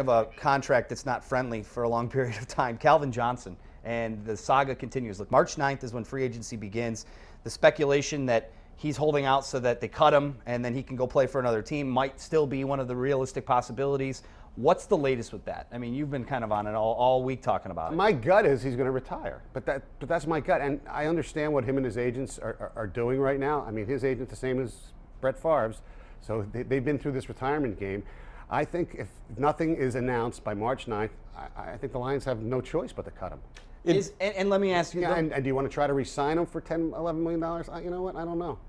of a contract that's not friendly for a long period of time, Calvin Johnson, and the saga continues. Look, March 9th is when free agency begins. The speculation that he's holding out so that they cut him and then he can go play for another team might still be one of the realistic possibilities. What's the latest with that? I mean, you've been kind of on it all week talking about it. My gut is he's going to retire, but that's my gut, and I understand what him and his agents are doing right now. I mean, his agent's the same as Brett Favre's, so they've been through this retirement game. I think if nothing is announced by March 9th, I think the Lions have no choice but to cut him. And let me ask you, and do you want to try to re-sign him for $10, $11 million? You know what? I don't know.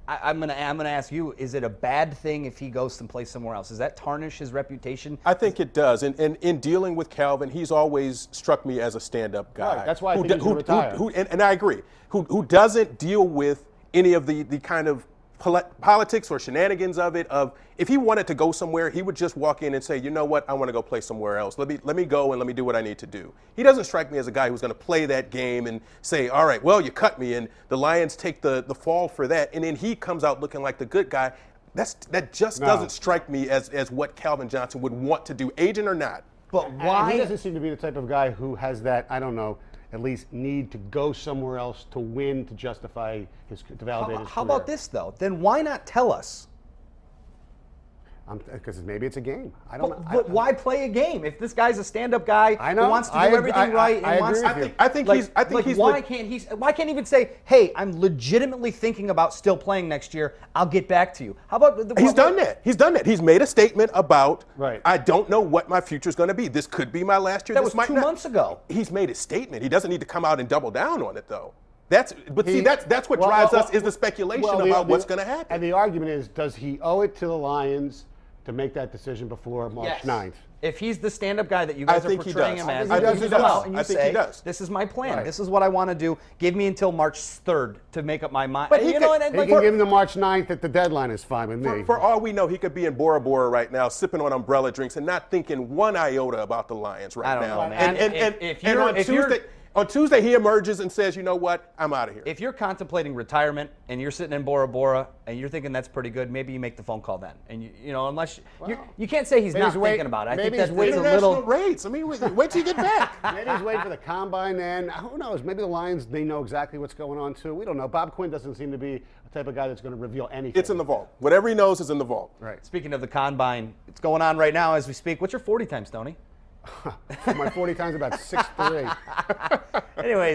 I'm gonna ask you: is it a bad thing if he goes and plays somewhere else? Does that tarnish his reputation? I think it does. And in dealing with Calvin, he's always struck me as a stand-up guy. Right, that's why I think he's going to retire. And I agree. Who doesn't deal with any of the kind of politics or shenanigans of it. Of if he wanted to go somewhere, he would just walk in and say, you know what, I want to go play somewhere else. Let me go and let me do what I need to do. He doesn't strike me as a guy who's going to play that game and say, all right, well, you cut me, and the Lions take the fall for that, and then he comes out looking like the good guy. That just doesn't strike me as what Calvin Johnson would want to do, agent or not. But why? And he doesn't seem to be the type of guy who has that, I don't know, at least need to go somewhere else to win, to justify to validate his career. How about this, though? Then why not tell us? Because maybe it's a game. I don't know. But why play a game if this guy's a stand-up guy who wants to do everything right and wants to? I think he's. Why can't he even say, "Hey, I'm legitimately thinking about still playing next year. I'll get back to you." How about he's done that? He's done that. He's made a statement about. Right. I don't know what my future is going to be. This could be my last year. That this was 2 months ago. He's made a statement. He doesn't need to come out and double down on it, though. That's what drives us is the speculation about what's going to happen. And the argument is, does he owe it to the Lions to make that decision before March 9th? If he's the stand-up guy that you guys are portraying him as, I think he does. And you say, this is my plan. Right. This is what I want to do. Give me until March 3rd to make up my mind. But he can give him the March 9th at the deadline is fine with me. For all we know, he could be in Bora Bora right now, sipping on umbrella drinks and not thinking one iota about the Lions right now. I don't know, man. On Tuesday, he emerges and says, you know what, I'm out of here. If you're contemplating retirement and you're sitting in Bora Bora and you're thinking that's pretty good, maybe you make the phone call then. And unless you can't say he's not thinking about it. I think that's a little rates. I mean, wait till you get back. Maybe he's waiting for the combine then. Who knows? Maybe the Lions, they know exactly what's going on too. We don't know. Bob Quinn doesn't seem to be the type of guy that's going to reveal anything. It's in the vault. Whatever he knows is in the vault. Right. Speaking of the combine, it's going on right now as we speak. What's your 40 times, Tony? My 40 times about 6'3". Anyway.